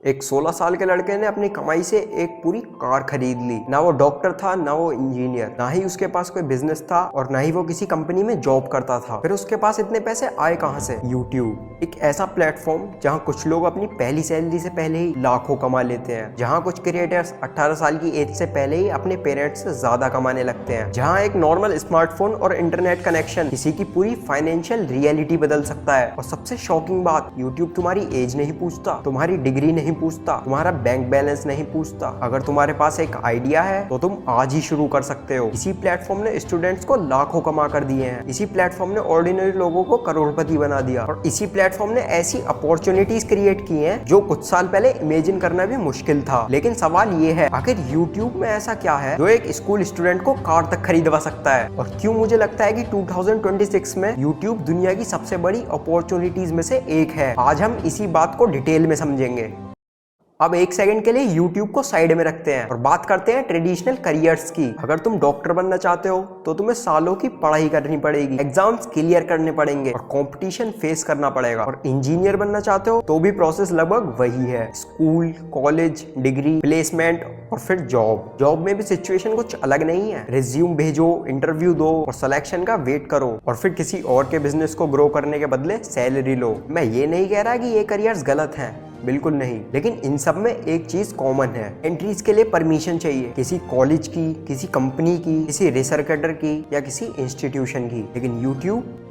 एक 16 साल के लड़के ने अपनी कमाई से एक पूरी कार खरीद ली। ना वो डॉक्टर था, ना वो इंजीनियर, ना ही उसके पास कोई बिजनेस था और ना ही वो किसी कंपनी में जॉब करता था। फिर उसके पास इतने पैसे आए कहां से? यूट्यूब, एक ऐसा प्लेटफॉर्म जहां कुछ लोग अपनी पहली सैलरी से पहले ही लाखों कमा लेते हैं, जहां कुछ क्रिएटर्स 18 साल की एज से पहले ही अपने पेरेंट्स से ज्यादा कमाने लगते हैं, जहां एक नॉर्मल स्मार्टफोन और इंटरनेट कनेक्शन किसी की पूरी फाइनेंशियल रियलिटी बदल सकता है। और सबसे शॉकिंग बात, यूट्यूब तुम्हारी एज नहीं पूछता, तुम्हारी डिग्री नहीं पूछता, तुम्हारा बैंक बैलेंस नहीं पूछता। अगर तुम्हारे पास एक आइडिया है तो तुम आज ही शुरू कर सकते हो। इसी प्लेटफॉर्म ने स्टूडेंट्स को लाखों कमा कर दिए हैं। इसी प्लेटफॉर्म ने ऑर्डिनरी लोगों को करोड़पति बना दिया और इसी प्लेटफॉर्म ने ऐसी अपॉर्चुनिटीज क्रिएट की हैं जो कुछ साल पहले इमेजिन करना भी मुश्किल था। लेकिन सवाल ये है, आखिर यूट्यूब में ऐसा क्या है जो एक स्कूल स्टूडेंट को कार तक खरीदवा सकता है? और क्यों मुझे लगता है कि 2026 में यूट्यूब दुनिया की सबसे बड़ी अपॉर्चुनिटीज में से एक है? आज हम इसी बात को डिटेल में समझेंगे। अब एक सेकंड के लिए YouTube को साइड में रखते हैं और बात करते हैं ट्रेडिशनल करियर्स की। अगर तुम डॉक्टर बनना चाहते हो तो तुम्हें सालों की पढ़ाई करनी पड़ेगी, एग्जाम्स क्लियर करने पड़ेंगे और कंपटीशन फेस करना पड़ेगा। और इंजीनियर बनना चाहते हो तो भी प्रोसेस लगभग वही है, स्कूल, कॉलेज, डिग्री, प्लेसमेंट और फिर जॉब में भी सिचुएशन कुछ अलग नहीं है। रिज्यूम भेजो, इंटरव्यू दो और सिलेक्शन का वेट करो और फिर किसी और के बिजनेस को ग्रो करने के बदले सैलरी लो। मैं ये नहीं कह रहा कि ये करियर्स गलत हैं, बिल्कुल नहीं, लेकिन इन सब में एक चीज कॉमन है, एंट्रीज के लिए परमिशन चाहिए, किसी कॉलेज की, किसी कंपनी की, किसी रिसर्चर की या किसी इंस्टीट्यूशन की। लेकिन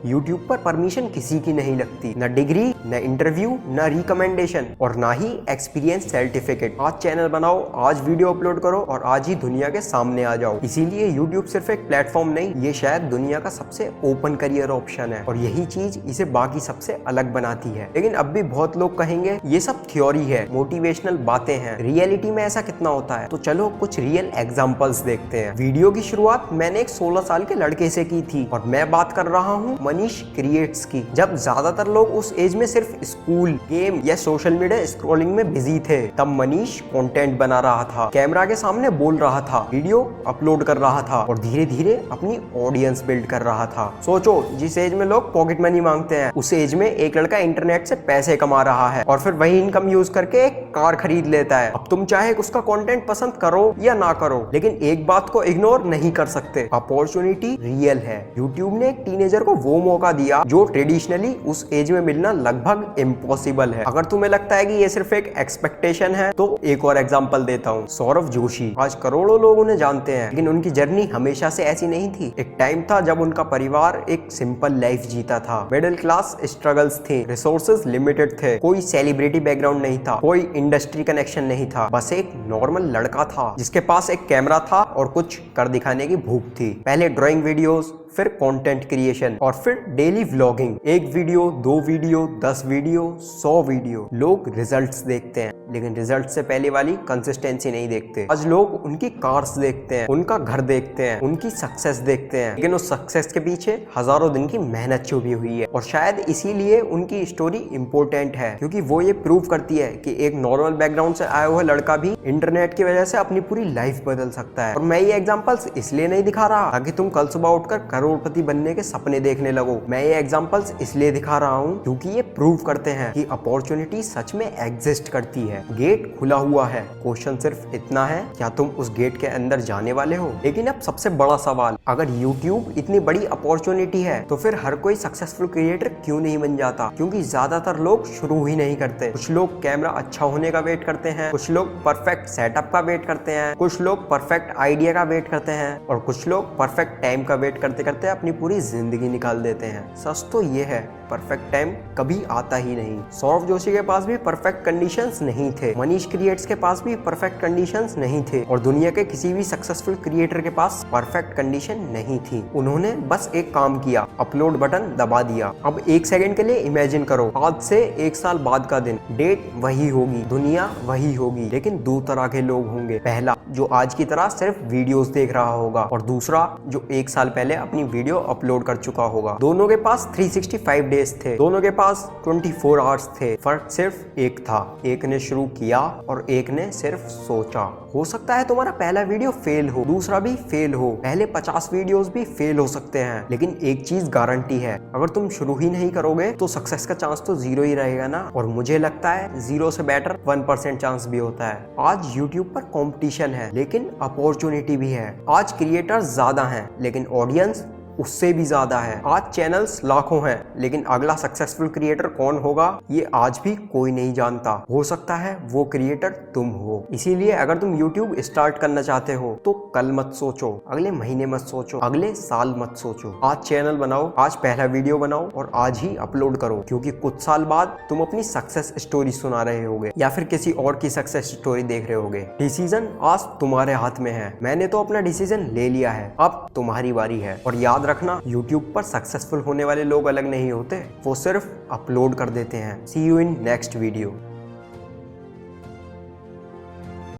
यूट्यूब पर परमिशन किसी की नहीं लगती, न डिग्री, न इंटरव्यू, न रिकमेंडेशन और ना ही एक्सपीरियंस सर्टिफिकेट। आज चैनल बनाओ, आज वीडियो अपलोड करो और आज ही दुनिया के सामने आ जाओ। इसीलिए यूट्यूब सिर्फ एक प्लेटफॉर्म नहीं, ये शायद दुनिया का सबसे ओपन करियर ऑप्शन है और यही चीज इसे बाकी सबसे अलग बनाती है। लेकिन अब भी बहुत लोग कहेंगे ये सब थ्योरी है, मोटिवेशनल बातें हैं, रियलिटी में ऐसा कितना होता है? तो चलो कुछ रियल एग्जांपल्स देखते हैं। वीडियो की शुरुआत मैंने एक 16 साल के लड़के से की थी और मैं बात कर रहा हूँ मनीष क्रिएट्स की। जब ज्यादातर लोग उस एज में सिर्फ स्कूल, गेम या सोशल मीडिया स्क्रॉलिंग में बिजी थे, तब मनीष कंटेंट बना रहा था, कैमरा के सामने बोल रहा था, वीडियो अपलोड कर रहा था और धीरे धीरे अपनी ऑडियंस बिल्ड कर रहा था। सोचो, जिस एज में लोग पॉकेट मनी मांगते हैं, उस एज में एक लड़का इंटरनेट से पैसे कमा रहा है और फिर वही इनकम यूज करके एक कार खरीद लेता है। अब तुम चाहे उसका कंटेंट पसंद करो या ना करो, लेकिन एक बात को इग्नोर नहीं कर सकते, अपॉर्चुनिटी रियल है। यूट्यूब ने एक टीनेजर को वो मौका दिया जो ट्रेडिशनली उस एज में मिलना लगभग इम्पॉसिबल है। अगर तुम्हें लगता है कि ये सिर्फ एक एक्सपेक्टेशन है तो एक और एग्जांपल देता हूँ, सौरभ जोशी। आज करोड़ों लोग उन्हें जानते हैं, लेकिन उनकी जर्नी हमेशा से ऐसी नहीं थी। एक टाइम था जब उनका परिवार एक सिंपल लाइफ जीता था, मिडिल क्लास स्ट्रगल्स थे, रिसोर्सेज लिमिटेड थे, कोई सेलिब्रिटी बैकग्राउंड नहीं था, कोई इंडस्ट्री कनेक्शन नहीं था, बस एक नॉर्मल लड़का था जिसके पास एक कैमरा था और कुछ कर दिखाने की भूख थी। पहले ड्राइंग वीडियोस, फिर कंटेंट क्रिएशन और फिर डेली व्लॉगिंग। एक वीडियो, 2 वीडियो, 10 वीडियो, 100 वीडियो। लोग रिजल्ट्स देखते हैं लेकिन रिजल्ट से पहले वाली कंसिस्टेंसी नहीं देखते। आज लोग उनकी कार्स देखते हैं, उनका घर देखते हैं, उनकी सक्सेस देखते हैं, लेकिन उस सक्सेस के पीछे हजारों दिन की मेहनत छुपी हुई है। और शायद इसीलिए उनकी स्टोरी इंपॉर्टेंट है, क्योंकि वो ये प्रूव करती है कि एक नॉर्मल बैकग्राउंड से आया हुआ लड़का भी इंटरनेट की वजह से अपनी पूरी लाइफ बदल सकता है। और मैं ये एग्जांपल्स इसलिए नहीं दिखा रहा ताकि तुम कल सुबह उठकर करोड़पति बनने के सपने देखने लगो। मैं ये एग्जांपल्स इसलिए दिखा रहा हूँ क्योंकि ये प्रूव करते हैं कि अपॉर्चुनिटी सच में एग्जिस्ट करती है। गेट खुला हुआ है, क्वेश्चन सिर्फ इतना है, क्या तुम उस गेट के अंदर जाने वाले हो? लेकिन अब सबसे बड़ा सवाल, अगर YouTube इतनी बड़ी अपॉर्चुनिटी है तो फिर हर कोई सक्सेसफुल क्रिएटर क्यों नहीं बन जाता? क्योंकि ज्यादातर लोग शुरू ही नहीं करते। कुछ लोग कैमरा अच्छा होने का वेट करते हैं, कुछ लोग परफेक्ट सेटअप का वेट करते हैं, कुछ लोग परफेक्ट आइडिया का वेट करते हैं और कुछ लोग परफेक्ट टाइम का वेट करते करते अपनी पूरी जिंदगी निकाल देते हैं। सच तो ये है, परफेक्ट टाइम कभी आता ही नहीं। सौरभ जोशी के पास भी परफेक्ट कंडीशंस नहीं थे, मनीष क्रिएट्स के पास भी परफेक्ट कंडीशंस नहीं थे और दुनिया के किसी भी सक्सेसफुल क्रिएटर के पास परफेक्ट कंडीशन नहीं थी। उन्होंने बस एक काम किया, अपलोड बटन दबा दिया। अब एक सेकंड के लिए इमेजिन करो, आज से 1 साल बाद का दिन, डेट वही होगी, दुनिया वही होगी, लेकिन 2 तरह के लोग होंगे। पहला, जो आज की तरह सिर्फ वीडियोस देख रहा होगा और दूसरा, जो 1 साल पहले अपनी वीडियो अपलोड कर चुका होगा। दोनों के पास 365 डेज थे, दोनों के पास 24 आवर्स थे, फर्क सिर्फ एक था। एक ने शुरू शुरू किया और एक ने सिर्फ सोचा। हो सकता है तुम्हारा पहला वीडियो फेल हो, दूसरा भी फेल हो, पहले 50 वीडियोस भी फेल हो सकते हैं, लेकिन एक चीज गारंटी है, अगर तुम शुरू ही नहीं करोगे तो सक्सेस का चांस तो 0 ही रहेगा ना। और मुझे लगता है 0 से बेटर 1% चांस भी होता है। आज यूट्यूब पर कंपटीशन है लेकिन अपॉर्चुनिटी भी है। आज क्रिएटर्स ज्यादा हैं लेकिन ऑडियंस उससे भी ज्यादा है। आज चैनल्स लाखों हैं लेकिन अगला सक्सेसफुल क्रिएटर कौन होगा ये आज भी कोई नहीं जानता। हो सकता है वो क्रिएटर तुम हो। इसीलिए अगर तुम YouTube स्टार्ट करना चाहते हो तो कल मत सोचो, अगले महीने मत सोचो, अगले साल मत सोचो। आज चैनल बनाओ, आज पहला वीडियो बनाओ और आज ही अपलोड करो, क्योंकि कुछ साल बाद तुम अपनी सक्सेस स्टोरी सुना रहे होगे या फिर किसी और की सक्सेस स्टोरी देख रहे होगे। डिसीजन आज तुम्हारे हाथ में है। मैंने तो अपना डिसीजन ले लिया है, अब तुम्हारी बारी है। और याद रखना, YouTube पर सक्सेसफुल होने वाले लोग अलग नहीं होते, वो सिर्फ अपलोड कर देते हैं। See you in next video।